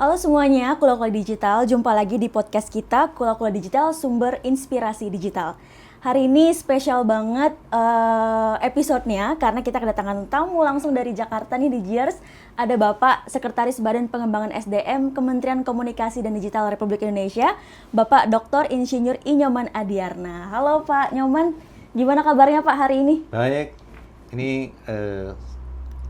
Halo semuanya, Kula-Kula Digital. Jumpa lagi di podcast kita, Kula-Kula Digital, sumber inspirasi digital. Hari ini spesial banget episodenya karena kita kedatangan tamu langsung dari Jakarta nih di Giers. Ada Bapak Sekretaris Badan Pengembangan SDM Kementerian Komunikasi dan Digital Republik Indonesia, Bapak Dr. Insinyur I. Nyoman Adiarna. Halo Pak Nyoman, gimana kabarnya Pak hari ini? Baik, ini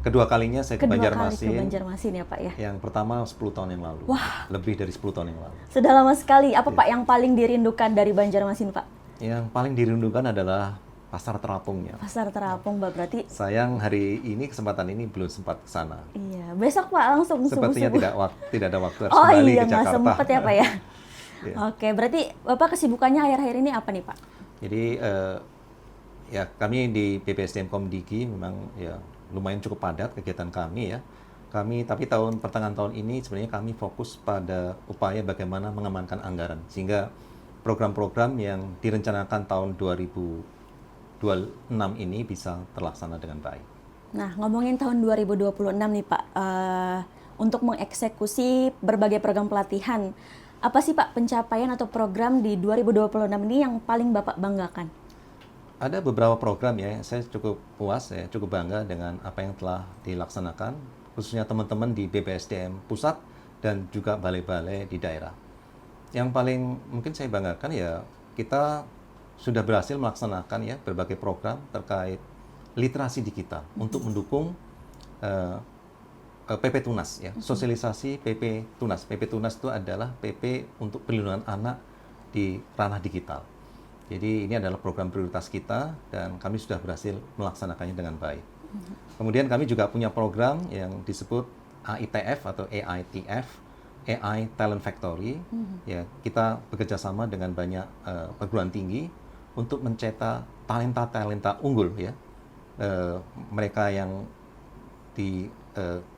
kedua kalinya saya ke Banjarmasin. Ke Banjarmasin ya Pak ya? Yang pertama 10 tahun yang lalu. Wah. Lebih dari 10 tahun yang lalu. Sudah lama sekali. Apa Pak yang paling dirindukan dari Banjarmasin Pak? Yang paling dirindukan adalah pasar terapungnya. Pasar terapung Mbak, berarti? Sayang hari ini, kesempatan ini belum sempat ke sana. Iya, besok Pak langsung Sepertinya subuh-subuh. tidak ada waktu, harus kembali ke Jakarta. Nggak sempet ya Pak ya? Iya. Oke, berarti Bapak kesibukannya akhir-akhir ini apa nih Pak? Jadi ya kami di BPSDM Komdigi memang ya lumayan cukup padat kegiatan kami ya. Tapi pertengahan tahun ini sebenarnya kami fokus pada upaya bagaimana mengamankan anggaran sehingga program-program yang direncanakan tahun 2026 ini bisa terlaksana dengan baik. Nah, ngomongin tahun 2026 nih Pak, untuk mengeksekusi berbagai program pelatihan, apa sih Pak pencapaian atau program di 2026 ini yang paling Bapak banggakan? Ada beberapa program ya, saya cukup puas ya, cukup bangga dengan apa yang telah dilaksanakan, khususnya teman-teman di BPSDM pusat dan juga balai-balai di daerah. Yang paling mungkin saya banggakan ya, kita sudah berhasil melaksanakan ya berbagai program terkait literasi digital untuk mendukung PP Tunas ya, sosialisasi PP Tunas. PP Tunas itu adalah PP untuk perlindungan anak di ranah digital. Jadi ini adalah program prioritas kita dan kami sudah berhasil melaksanakannya dengan baik. Kemudian kami juga punya program yang disebut AITF atau AITF, AI Talent Factory. Ya, kita bekerja sama dengan banyak perguruan tinggi untuk mencetak talenta-talenta unggul ya. Mereka yang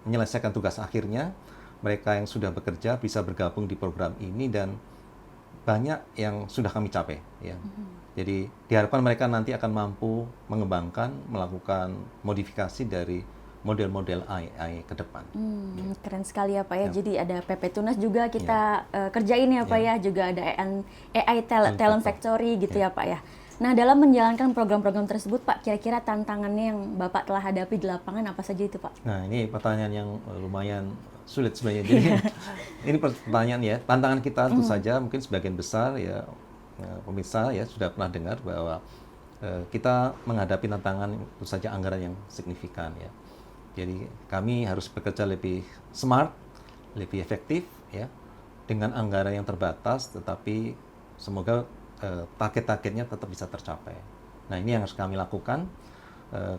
menyelesaikan tugas akhirnya, mereka yang sudah bekerja bisa bergabung di program ini dan banyak yang sudah kami capai ya. Jadi diharapkan mereka nanti akan mampu mengembangkan, melakukan modifikasi dari model-model AI ke depan. Keren sekali ya Pak ya. Jadi ada PP Tunas juga kita kerjain ya Pak ya. Juga ada AI Talent Factory gitu ya Pak ya. Nah, dalam menjalankan program-program tersebut Pak, kira-kira tantangannya yang Bapak telah hadapi di lapangan apa saja itu Pak? Nah, ini pertanyaan yang lumayan sulit sebenarnya. Jadi ini pertanyaan ya, tantangan kita tentu saja mungkin sebagian besar ya pemirsa ya sudah pernah dengar bahwa kita menghadapi tantangan tentu saja anggaran yang signifikan ya. Jadi kami harus bekerja lebih smart, lebih efektif ya dengan anggaran yang terbatas, tetapi semoga target-targetnya tetap bisa tercapai. Nah, ini yang harus kami lakukan.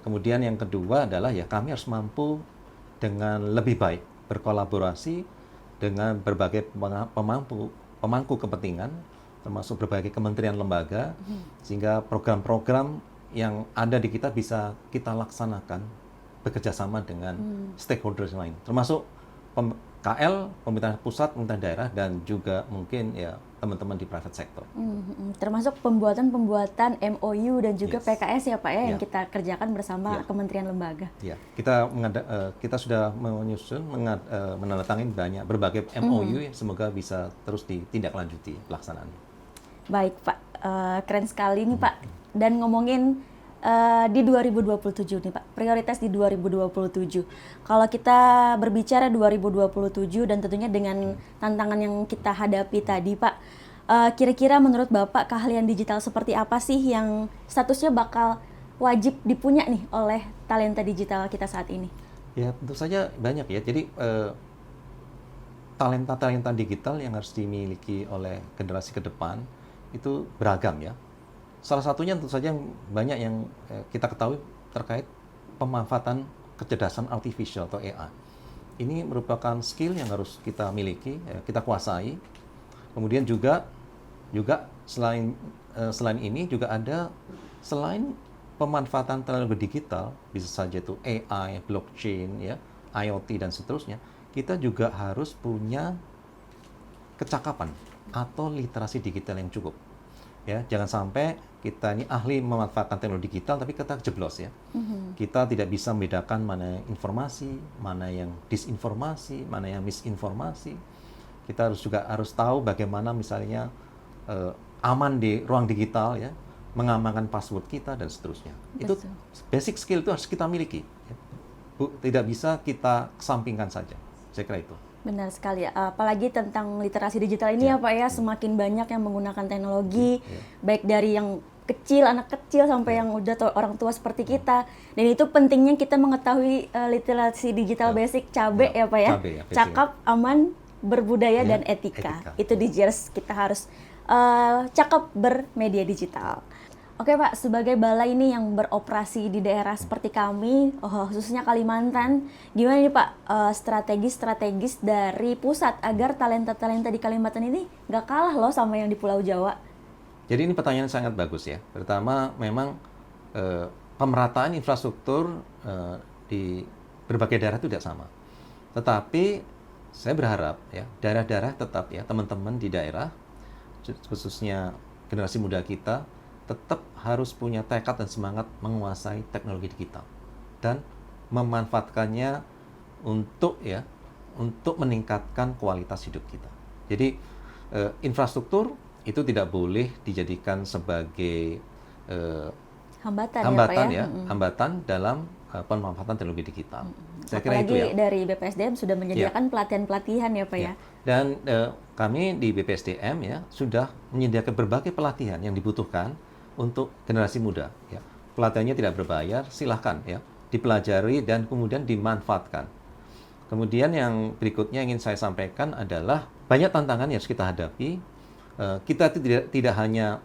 Kemudian yang kedua adalah ya kami harus mampu dengan lebih baik berkolaborasi dengan berbagai pemangku kepentingan, termasuk berbagai kementerian lembaga, sehingga program-program yang ada di kita bisa kita laksanakan bekerja sama dengan stakeholders lain, termasuk KL, pemerintah pusat, pemerintah daerah, dan juga mungkin ya teman-teman di private sector. Termasuk pembuatan MOU dan juga PKS ya Pak ya, yang kita kerjakan bersama kementerian lembaga. Ya, kita sudah menandatangani berbagai MOU, semoga bisa terus ditindaklanjuti pelaksanaannya. Baik Pak, keren sekali nih Pak. Dan ngomongin di 2027 nih Pak, prioritas di 2027. Kalau kita berbicara 2027 dan tentunya dengan tantangan yang kita hadapi tadi Pak, kira-kira menurut Bapak keahlian digital seperti apa sih yang statusnya bakal wajib dipunya nih oleh talenta digital kita saat ini? Ya tentu saja banyak ya, jadi talenta-talenta digital yang harus dimiliki oleh generasi ke depan itu beragam ya. Salah satunya tentu saja banyak yang kita ketahui terkait pemanfaatan kecerdasan artificial atau AI. Ini merupakan skill yang harus kita miliki, kita kuasai. Kemudian juga selain ini juga ada selain pemanfaatan teknologi digital, bisa saja itu AI, blockchain, ya, IoT dan seterusnya, kita juga harus punya kecakapan atau literasi digital yang cukup. Ya, jangan sampai kita ini ahli memanfaatkan teknologi digital tapi kita jeblos ya. Kita tidak bisa membedakan mana informasi, mana yang disinformasi, mana yang misinformasi. kita harus tahu bagaimana misalnya aman di ruang digital ya, mengamankan password kita dan seterusnya. Itu basic skill itu harus kita miliki. Ya. Tidak bisa kita kesampingkan saja. Saya kira itu. Benar sekali, apalagi tentang literasi digital ini ya Pak ya, semakin banyak yang menggunakan teknologi, baik dari yang kecil, anak kecil sampai yang udah orang tua seperti kita. Dan itu pentingnya kita mengetahui literasi digital basic, cabe ya Pak ya, cakap, aman, berbudaya dan etika. Itu di JERS kita harus cakap bermedia digital. Oke Pak, sebagai balai ini yang beroperasi di daerah seperti kami, khususnya Kalimantan, gimana nih Pak strategi-strategis dari pusat agar talenta-talenta di Kalimantan ini nggak kalah loh sama yang di Pulau Jawa? Jadi ini pertanyaan sangat bagus ya. Pertama, memang pemerataan infrastruktur di berbagai daerah itu tidak sama. Tetapi saya berharap ya daerah-daerah tetap ya teman-teman di daerah, khususnya generasi muda kita, tetap harus punya tekad dan semangat menguasai teknologi digital dan memanfaatkannya untuk meningkatkan kualitas hidup kita. Jadi infrastruktur itu tidak boleh dijadikan sebagai hambatan dalam pemanfaatan teknologi digital. Saya kira itu ya. Dari BPSDM sudah menyediakan pelatihan-pelatihan ya Pak ya. Dan kami di BPSDM ya sudah menyediakan berbagai pelatihan yang dibutuhkan untuk generasi muda. Ya. Pelatihannya tidak berbayar, silahkan ya dipelajari dan kemudian dimanfaatkan. Kemudian yang berikutnya ingin saya sampaikan adalah banyak tantangan yang harus kita hadapi. Kita tidak hanya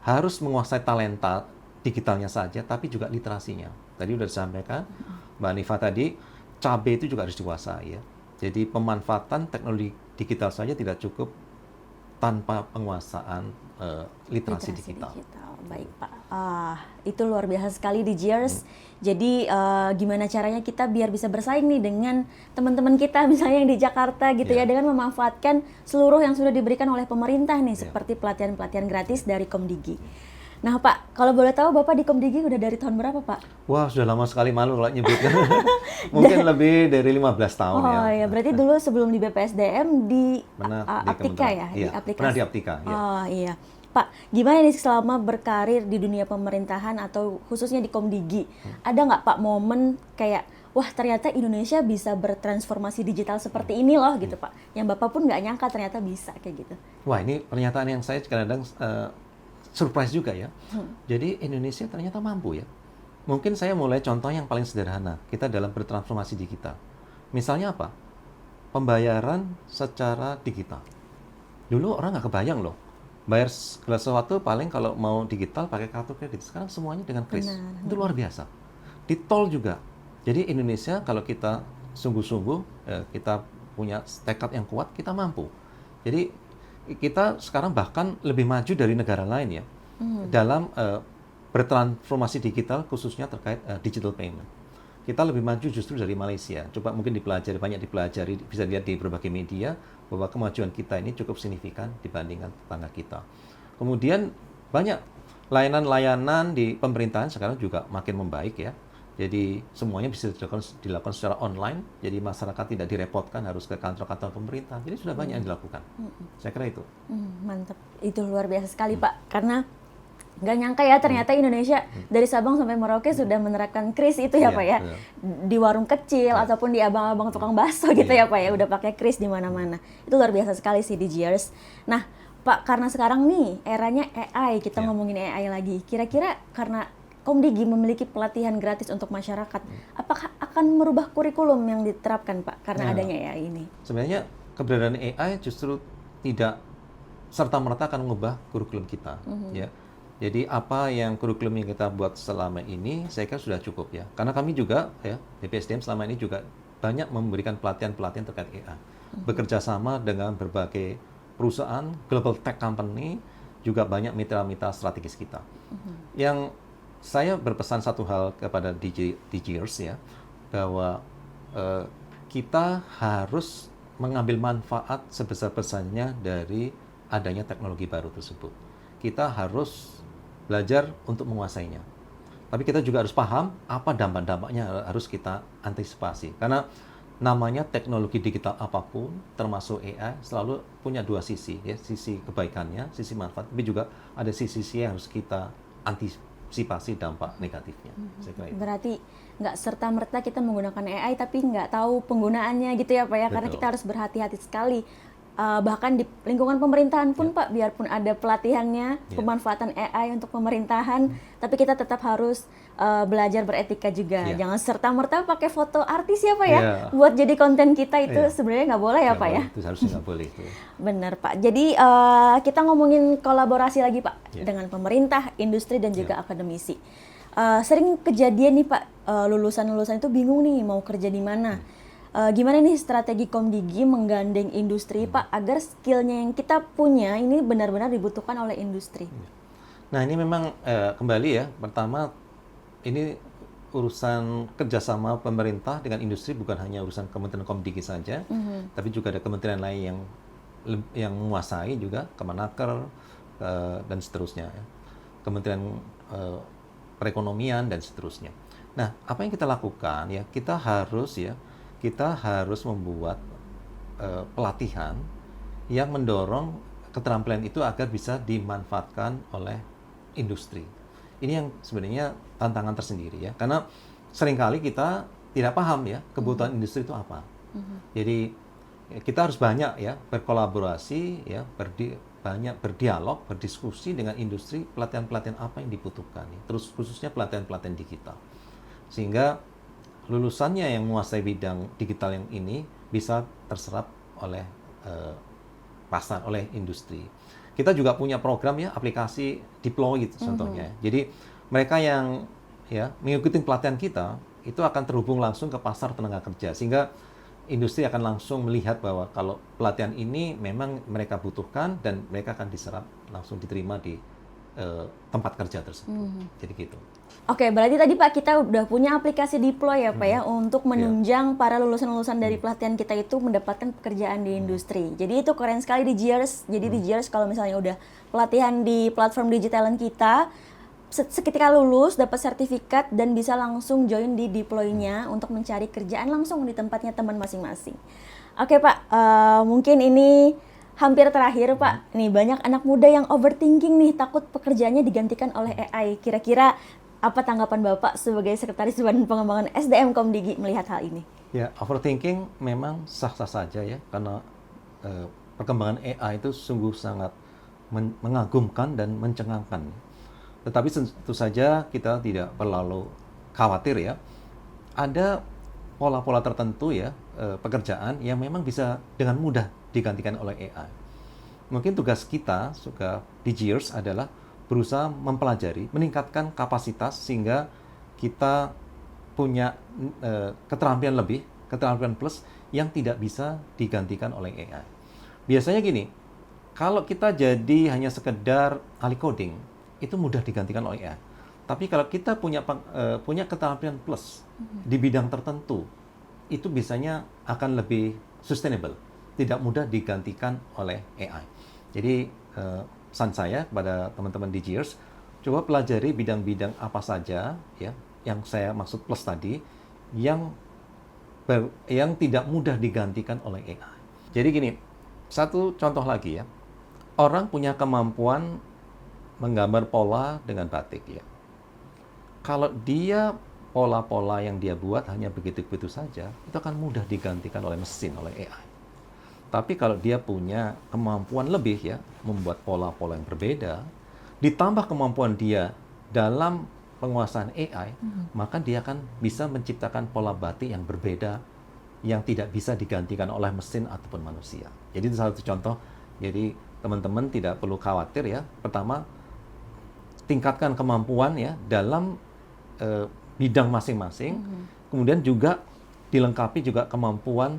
harus menguasai talenta digitalnya saja, tapi juga literasinya. Tadi sudah disampaikan Mbak Nifa tadi, cabe itu juga harus dikuasai ya. Jadi pemanfaatan teknologi digital saja tidak cukup tanpa penguasaan literasi digital. Baik Pak, itu luar biasa sekali di JERS. Jadi gimana caranya kita biar bisa bersaing nih dengan teman-teman kita misalnya yang di Jakarta gitu ya, dengan memanfaatkan seluruh yang sudah diberikan oleh pemerintah nih, seperti pelatihan-pelatihan gratis dari Komdigi. Nah Pak, kalau boleh tahu Bapak di Komdigi udah dari tahun berapa Pak? Wah, sudah lama sekali, malu kalau nyebutkan. Mungkin lebih dari 15 tahun ya. Oh ya, berarti dulu sebelum di BPSDM di Aptika ya? Di aplikasi. Pernah di Aptika, ya. Oh iya. Pak, gimana nih selama berkarir di dunia pemerintahan atau khususnya di Komdigi? Ada nggak Pak momen kayak, wah ternyata Indonesia bisa bertransformasi digital seperti ini loh gitu Pak. Yang Bapak pun nggak nyangka ternyata bisa kayak gitu. Wah, ini pernyataan yang saya kadang-kadang surprise juga ya. Jadi Indonesia ternyata mampu ya. Mungkin saya mulai contoh yang paling sederhana. Kita dalam bertransformasi digital. Misalnya apa? Pembayaran secara digital. Dulu orang nggak kebayang loh. Bayar segala sesuatu paling kalau mau digital pakai kartu kredit. Sekarang semuanya dengan kris. Itu luar biasa. Di tol juga. Jadi Indonesia kalau kita sungguh-sungguh, kita punya tekad yang kuat, kita mampu. Jadi kita sekarang bahkan lebih maju dari negara lain ya dalam bertransformasi digital khususnya terkait digital payment. Kita lebih maju justru dari Malaysia. Coba mungkin banyak dipelajari, bisa dilihat di berbagai media bahwa kemajuan kita ini cukup signifikan dibandingkan tetangga kita. Kemudian banyak layanan-layanan di pemerintahan sekarang juga makin membaik ya. Jadi semuanya bisa dilakukan secara online, jadi masyarakat tidak direpotkan harus ke kantor-kantor pemerintah. Jadi sudah banyak yang dilakukan. Saya kira itu. Mantap, itu luar biasa sekali Pak. Karena nggak nyangka ya ternyata Indonesia dari Sabang sampai Merauke sudah menerapkan kris itu ya Pak ya. Di warung kecil ataupun di abang-abang tukang bakso gitu ya Pak ya, udah pakai kris di mana-mana. Itu luar biasa sekali sih di JERS. Nah Pak, karena sekarang nih eranya AI, kita ngomongin AI lagi. Kira-kira karena Komdigi memiliki pelatihan gratis untuk masyarakat, apakah akan merubah kurikulum yang diterapkan Pak karena adanya AI ini? Sebenarnya keberadaan AI justru tidak serta-merta akan mengubah kurikulum kita. Ya. Jadi apa yang kurikulum yang kita buat selama ini, saya kira sudah cukup ya. Karena kami juga ya BPSDM selama ini juga banyak memberikan pelatihan-pelatihan terkait AI. Bekerja sama dengan berbagai perusahaan, global tech company, juga banyak mitra-mitra strategis kita. Yang saya berpesan satu hal kepada DJers ya, bahwa kita harus mengambil manfaat sebesar-besarnya dari adanya teknologi baru tersebut. Kita harus belajar untuk menguasainya. Tapi kita juga harus paham apa dampak-dampaknya harus kita antisipasi. Karena namanya teknologi digital apapun, termasuk AI, selalu punya dua sisi, ya, sisi kebaikannya, sisi manfaat, tapi juga ada sisi yang harus kita antisipasi dampak negatifnya. Saya kira itu. Berarti nggak serta-merta kita menggunakan AI tapi nggak tahu penggunaannya gitu ya Pak ya, karena Betul. kita harus berhati-hati sekali. Bahkan di lingkungan pemerintahan pun Pak, biarpun ada pelatihannya, pemanfaatan AI untuk pemerintahan, tapi kita tetap harus belajar beretika juga. Jangan serta-merta pakai foto artis ya Pak ya, buat jadi konten kita itu sebenarnya nggak boleh ya Pak ya. Itu harusnya nggak boleh. Itu. Benar Pak. Jadi kita ngomongin kolaborasi lagi Pak dengan pemerintah, industri dan juga akademisi. Sering kejadian nih Pak, lulusan-lulusan itu bingung nih mau kerja di mana. Gimana nih strategi Komdigi menggandeng industri Pak agar skillnya yang kita punya ini benar-benar dibutuhkan oleh industri? Nah ini memang kembali ya, pertama ini urusan kerjasama pemerintah dengan industri bukan hanya urusan Kementerian Komdigi saja, tapi juga ada kementerian lain yang menguasai juga, Kemenaker dan seterusnya, ya. Kementerian Perekonomian dan seterusnya. Nah apa yang kita lakukan ya, kita harus membuat pelatihan yang mendorong keterampilan itu agar bisa dimanfaatkan oleh industri. Ini yang sebenarnya tantangan tersendiri ya, karena seringkali kita tidak paham ya kebutuhan industri itu apa. Jadi kita harus banyak ya berkolaborasi ya, banyak berdialog, berdiskusi dengan industri, pelatihan-pelatihan apa yang dibutuhkan. Terus khususnya pelatihan-pelatihan digital. Sehingga lulusannya yang menguasai bidang digital yang ini bisa terserap oleh pasar, oleh industri. Kita juga punya program ya, aplikasi deploy gitu contohnya. Jadi mereka yang ya mengikuti pelatihan kita itu akan terhubung langsung ke pasar tenaga kerja, sehingga industri akan langsung melihat bahwa kalau pelatihan ini memang mereka butuhkan dan mereka akan diserap langsung diterima di tempat kerja tersebut. Jadi gitu. Oke, berarti tadi Pak kita udah punya aplikasi deploy ya Pak ya untuk menunjang para lulusan-lulusan dari pelatihan kita itu mendapatkan pekerjaan di industri. Jadi itu keren sekali di JIRS. Jadi di JIRS kalau misalnya udah pelatihan di platform Digitalan kita, seketika lulus dapat sertifikat dan bisa langsung join di deploy-nya untuk mencari kerjaan langsung di tempatnya teman masing-masing. Oke Pak, mungkin ini hampir terakhir Pak. Nih banyak anak muda yang overthinking nih, takut pekerjaannya digantikan oleh AI. Kira-kira apa tanggapan Bapak sebagai Sekretaris Badan Pengembangan SDM Komdigi melihat hal ini? Ya, overthinking memang sah-sah saja ya, karena perkembangan AI itu sungguh sangat mengagumkan dan mencengangkan. Tetapi tentu saja kita tidak terlalu khawatir ya. Ada pola-pola tertentu ya, pekerjaan yang memang bisa dengan mudah digantikan oleh AI. Mungkin tugas kita juga di JIRS adalah berusaha mempelajari, meningkatkan kapasitas sehingga kita punya keterampilan lebih, keterampilan plus yang tidak bisa digantikan oleh AI. Biasanya gini, kalau kita jadi hanya sekedar ahli coding, itu mudah digantikan oleh AI. Tapi kalau kita punya keterampilan plus di bidang tertentu, itu biasanya akan lebih sustainable, tidak mudah digantikan oleh AI. Jadi pesan saya kepada teman-teman di JIRS, coba pelajari bidang-bidang apa saja ya yang saya maksud plus tadi yang tidak mudah digantikan oleh AI. Jadi gini, satu contoh lagi ya. Orang punya kemampuan menggambar pola dengan batik ya. Kalau dia pola-pola yang dia buat hanya begitu-begitu saja, itu akan mudah digantikan oleh mesin, oleh AI. Tapi kalau dia punya kemampuan lebih ya, membuat pola-pola yang berbeda, ditambah kemampuan dia dalam penguasaan AI, maka dia akan bisa menciptakan pola batik yang berbeda, yang tidak bisa digantikan oleh mesin ataupun manusia. Jadi itu salah satu contoh. Jadi teman-teman tidak perlu khawatir ya. Pertama, tingkatkan kemampuan ya dalam bidang masing-masing. Kemudian juga dilengkapi juga kemampuan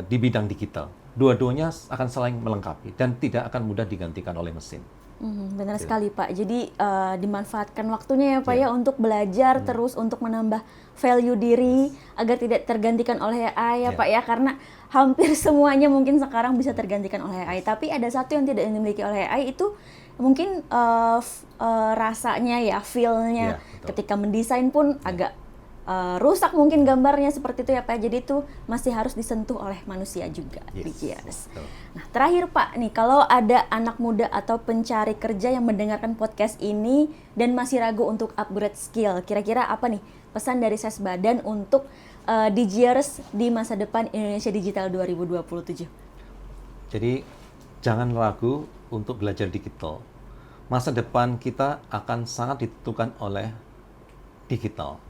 di bidang digital. Dua-duanya akan saling melengkapi dan tidak akan mudah digantikan oleh mesin. Benar sekali Pak. Jadi dimanfaatkan waktunya ya Pak ya untuk belajar terus untuk menambah value diri agar tidak tergantikan oleh AI ya Pak ya, karena hampir semuanya mungkin sekarang bisa tergantikan oleh AI. Tapi ada satu yang tidak dimiliki oleh AI, itu mungkin rasanya ya, feel-nya ketika mendesain pun agak rusak mungkin gambarnya seperti itu ya Pak. Jadi itu masih harus disentuh oleh manusia juga. Yes, Dijers. betul. Nah terakhir Pak nih, kalau ada anak muda atau pencari kerja yang mendengarkan podcast ini dan masih ragu untuk upgrade skill, kira-kira apa nih pesan dari Ses Badan untuk Dijers di masa depan Indonesia Digital 2027? Jadi jangan ragu untuk belajar digital. Masa depan kita akan sangat ditentukan oleh digital.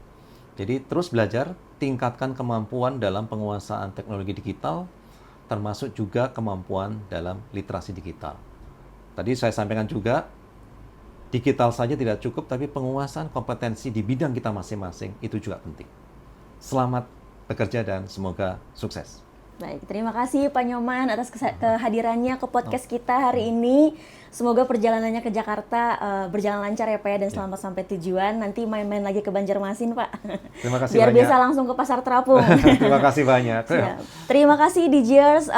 Jadi terus belajar, tingkatkan kemampuan dalam penguasaan teknologi digital, termasuk juga kemampuan dalam literasi digital. Tadi saya sampaikan juga, digital saja tidak cukup, tapi penguasaan kompetensi di bidang kita masing-masing itu juga penting. Selamat bekerja dan semoga sukses. Baik, terima kasih Pak Nyoman atas kehadirannya ke podcast kita hari ini. Semoga perjalanannya ke Jakarta berjalan lancar ya Pak ya, dan selamat sampai tujuan. Nanti main-main lagi ke Banjarmasin Pak. Terima kasih Biar banyak. bisa langsung ke Pasar Terapung. Terima kasih banyak. Siap. Terima kasih Dijers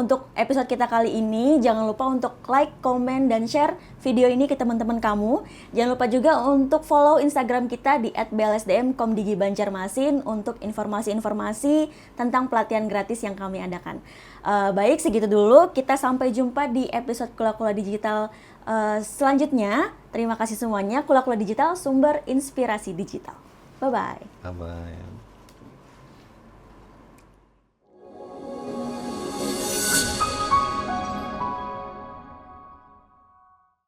untuk episode kita kali ini. Jangan lupa untuk like, komen, dan share video ini ke teman-teman kamu. Jangan lupa juga untuk follow Instagram kita di @blsdm.com.dg.Banjarmasin untuk informasi-informasi tentang pelatihan gratis yang kami adakan. Baik, segitu dulu. Kita sampai jumpa di episode Kula-Kula Digital selanjutnya. Terima kasih semuanya. Kula-Kula Digital, sumber inspirasi digital. Bye-bye. Bye-bye.